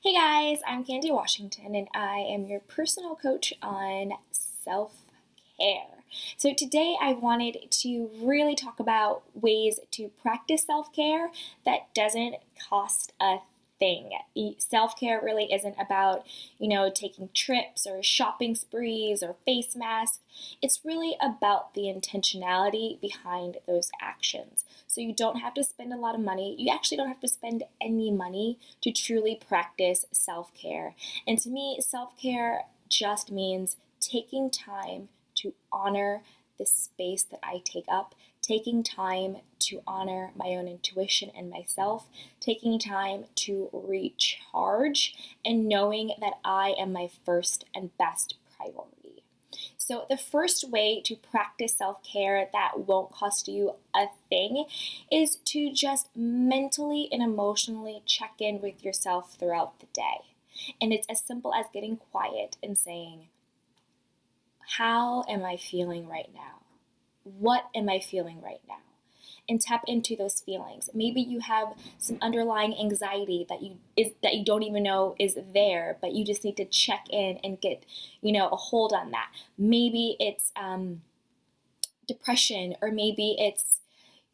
Hey guys, I'm Candy Washington and I am your personal coach on self-care. So today I wanted to really talk about ways to practice self-care that doesn't cost a thing. Self-care really isn't about, taking trips or shopping sprees or face masks. It's really about the intentionality behind those actions. So you don't have to spend a lot of money. You actually don't have to spend any money to truly practice self-care. And to me, self-care just means taking time to honor the space that I take up, taking time to honor my own intuition and myself, taking time to recharge, and knowing that I am my first and best priority. So, the first way to practice self care that won't cost you a thing is to just mentally and emotionally check in with yourself throughout the day. And it's as simple as getting quiet and saying, how am I feeling right now? What am I feeling right now? And tap into those feelings. Maybe you have some underlying anxiety that you don't even know is there, but you just need to check in and get, a hold on that. Maybe it's depression, or maybe it's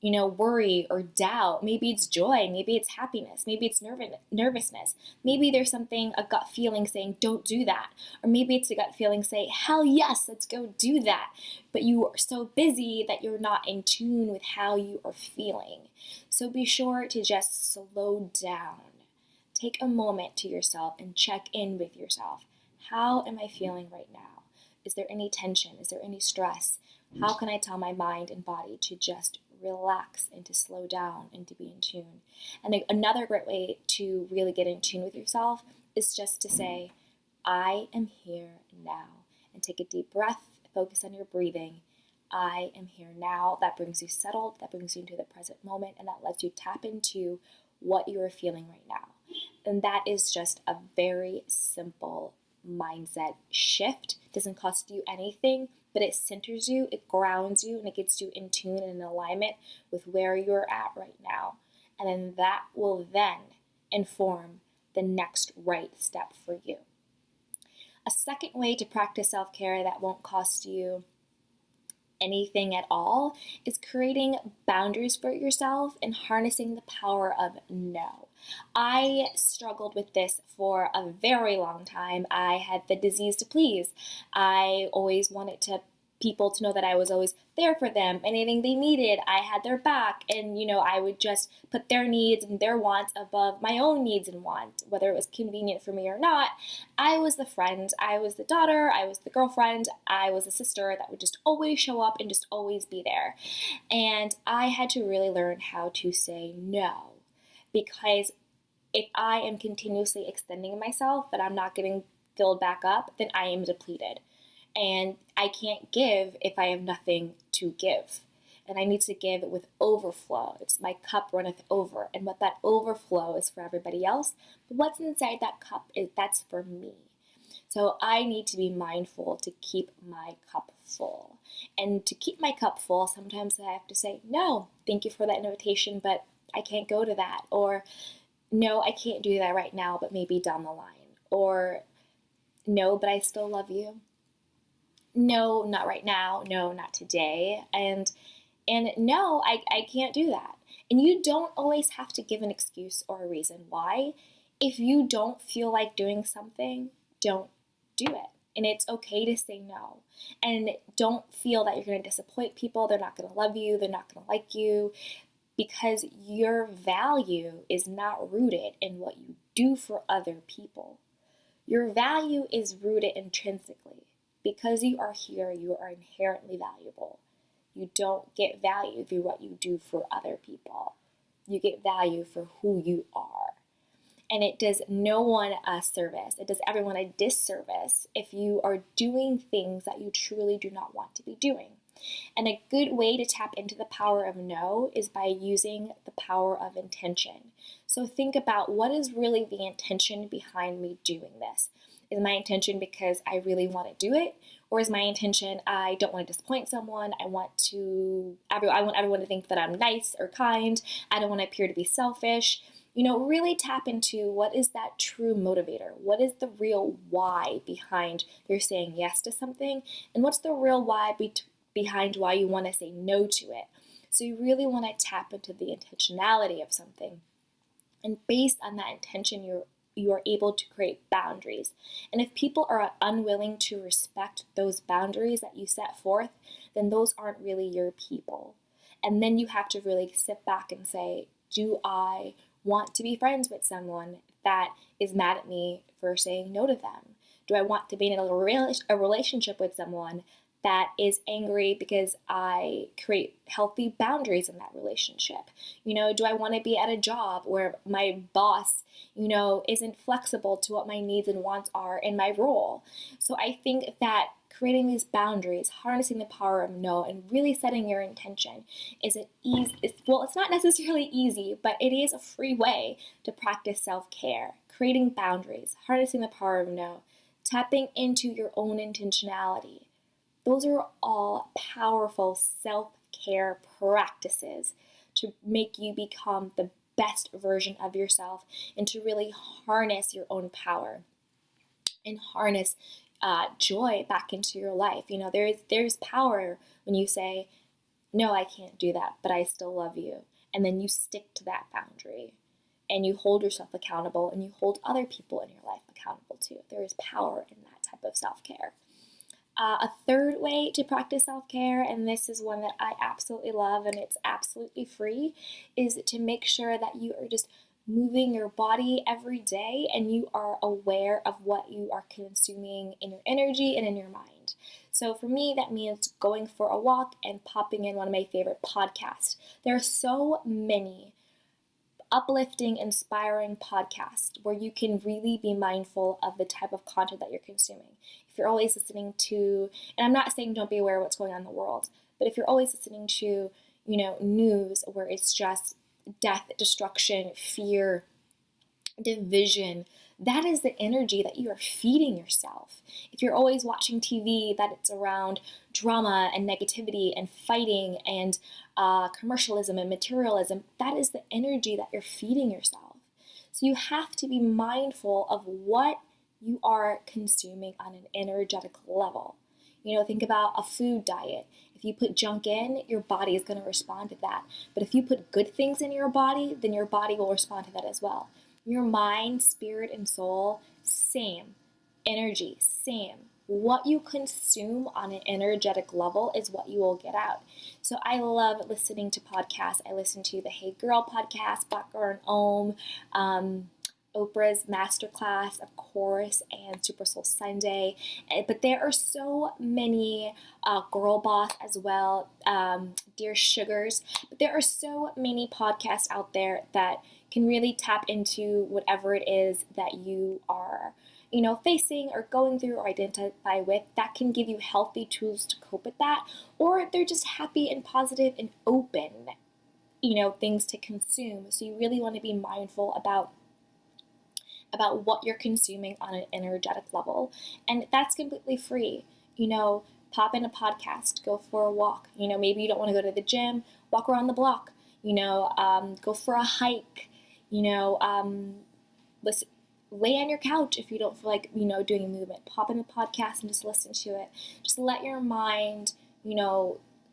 worry or doubt. Maybe it's joy. Maybe it's happiness. Maybe it's nervousness. Maybe there's something, a gut feeling saying, don't do that. Or maybe it's a gut feeling saying, hell yes, let's go do that. But you are so busy that you're not in tune with how you are feeling. So be sure to just slow down. Take a moment to yourself and check in with yourself. How am I feeling right now? Is there any tension? Is there any stress? How can I tell my mind and body to just relax and to slow down and to be in tune? And another great way to really get in tune with yourself is just to say, I am here now. And take a deep breath, focus on your breathing. I am here now. That brings you settled, that brings you into the present moment, and that lets you tap into what you are feeling right now. And that is just a very simple mindset shift. It doesn't cost you anything, but it centers you, it grounds you, and it gets you in tune and in alignment with where you're at right now. And then that will then inform the next right step for you. A second way to practice self-care that won't cost you anything at all is creating boundaries for yourself and harnessing the power of no. I struggled with this for a very long time. I had the disease to please. I always wanted people to know that I was always there for them. Anything they needed, I had their back. And, I would just put their needs and their wants above my own needs and wants, whether it was convenient for me or not. I was the friend, I was the daughter, I was the girlfriend, I was the sister that would just always show up and just always be there. And I had to really learn how to say no, because if I am continuously extending myself but I'm not getting filled back up, then I am depleted. And I can't give if I have nothing to give. And I need to give with overflow. It's my cup runneth over. And what that overflow is for everybody else. But what's inside that cup, that's for me. So I need to be mindful to keep my cup full. And to keep my cup full, sometimes I have to say, no, thank you for that invitation, but I can't go to that. Or, no, I can't do that right now, but maybe down the line. Or, no, but I still love you. No, not right now. No, not today. And no, I can't do that. And you don't always have to give an excuse or a reason why. If you don't feel like doing something, don't do it. And it's okay to say no. And don't feel that you're going to disappoint people. They're not going to love you. They're not going to like you. Because your value is not rooted in what you do for other people. Your value is rooted intrinsically. Because you are here, you are inherently valuable. You don't get value through what you do for other people. You get value for who you are. And it does no one a service. It does everyone a disservice if you are doing things that you truly do not want to be doing. And a good way to tap into the power of no is by using the power of intention. So think about, what is really the intention behind me doing this? Is my intention because I really want to do it? Or is my intention, I don't want to disappoint someone, I want everyone to think that I'm nice or kind, I don't want to appear to be selfish? Really tap into what is that true motivator? What is the real why behind you're saying yes to something? And what's the real why behind why you want to say no to it? So you really want to tap into the intentionality of something. And based on that intention, you are able to create boundaries. And if people are unwilling to respect those boundaries that you set forth, then those aren't really your people. And then you have to really sit back and say, do I want to be friends with someone that is mad at me for saying no to them? Do I want to be in a relationship with someone that is angry because I create healthy boundaries in that relationship? Do I want to be at a job where my boss, isn't flexible to what my needs and wants are in my role? So I think that creating these boundaries, harnessing the power of no, and really setting your intention is it's not necessarily easy, but it is a free way to practice self-care. Creating boundaries, harnessing the power of no, tapping into your own intentionality. Those are all powerful self-care practices to make you become the best version of yourself and to really harness your own power and harness joy back into your life. There's power when you say, no, I can't do that, but I still love you. And then you stick to that boundary and you hold yourself accountable and you hold other people in your life accountable too. There is power in that type of self-care. A third way to practice self-care, and this is one that I absolutely love and it's absolutely free, is to make sure that you are just moving your body every day and you are aware of what you are consuming in your energy and in your mind. So for me, that means going for a walk and popping in one of my favorite podcasts. There are so many uplifting, inspiring podcasts where you can really be mindful of the type of content that you're consuming. If you're always listening to, and I'm not saying don't be aware of what's going on in the world, but if you're always listening to, news where it's just death, destruction, fear, division, that is the energy that you are feeding yourself. If you're always watching TV that it's around drama and negativity and fighting and commercialism and materialism, that is the energy that you're feeding yourself. So you have to be mindful of what you are consuming on an energetic level. Think about a food diet. If you put junk in, your body is going to respond to that. But if you put good things in your body, then your body will respond to that as well. Your mind, spirit, and soul, same. Energy, same. What you consume on an energetic level is what you will get out. So I love listening to podcasts. I listen to the Hey Girl podcast, Black Girl and Om, Oprah's Masterclass, of course, and Super Soul Sunday. But there are so many, Girl Boss as well, Dear Sugars. But there are so many podcasts out there that can really tap into whatever it is that you are, facing or going through or identify with, that can give you healthy tools to cope with that. Or they're just happy and positive and open, things to consume. So you really want to be mindful about what you're consuming on an energetic level. And that's completely free. Pop in a podcast, go for a walk. Maybe you don't want to go to the gym, walk around the block, go for a hike, listen, lay on your couch if you don't feel like, doing a movement. Pop in the podcast and just listen to it. Just let your mind,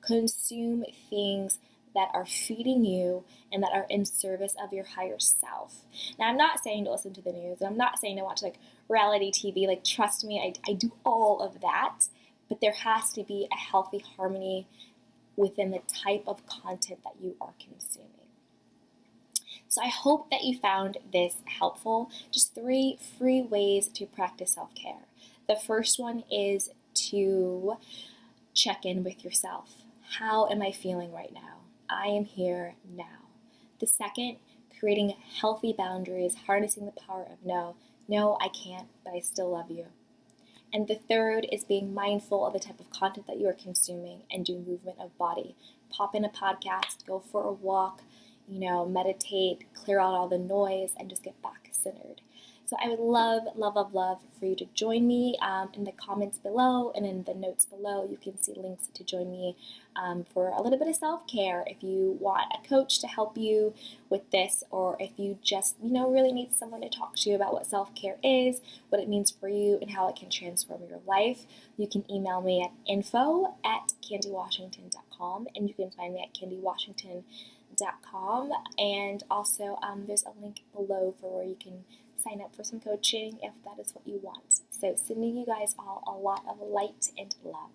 consume things that are feeding you and that are in service of your higher self. Now, I'm not saying to listen to the news, and I'm not saying to watch reality TV. Trust me, I do all of that, but there has to be a healthy harmony within the type of content that you are consuming. So I hope that you found this helpful. Just 3 free ways to practice self-care. The first one is to check in with yourself. How am I feeling right now? I am here now. The second, creating healthy boundaries, harnessing the power of no. No, I can't, but I still love you. And the third is being mindful of the type of content that you are consuming and do movement of body. Pop in a podcast, go for a walk, meditate, clear out all the noise, and just get back centered. So I would love, love, love, love for you to join me in the comments below, and in the notes below you can see links to join me for a little bit of self-care if you want a coach to help you with this, or if you just really need someone to talk to you about what self-care is, what it means for you, and how it can transform your life. You can email me at info@candywashington.com, and you can find me at candywashington.com, and also there's a link below for where you can sign up for some coaching if that is what you want. So sending you guys all a lot of light and love.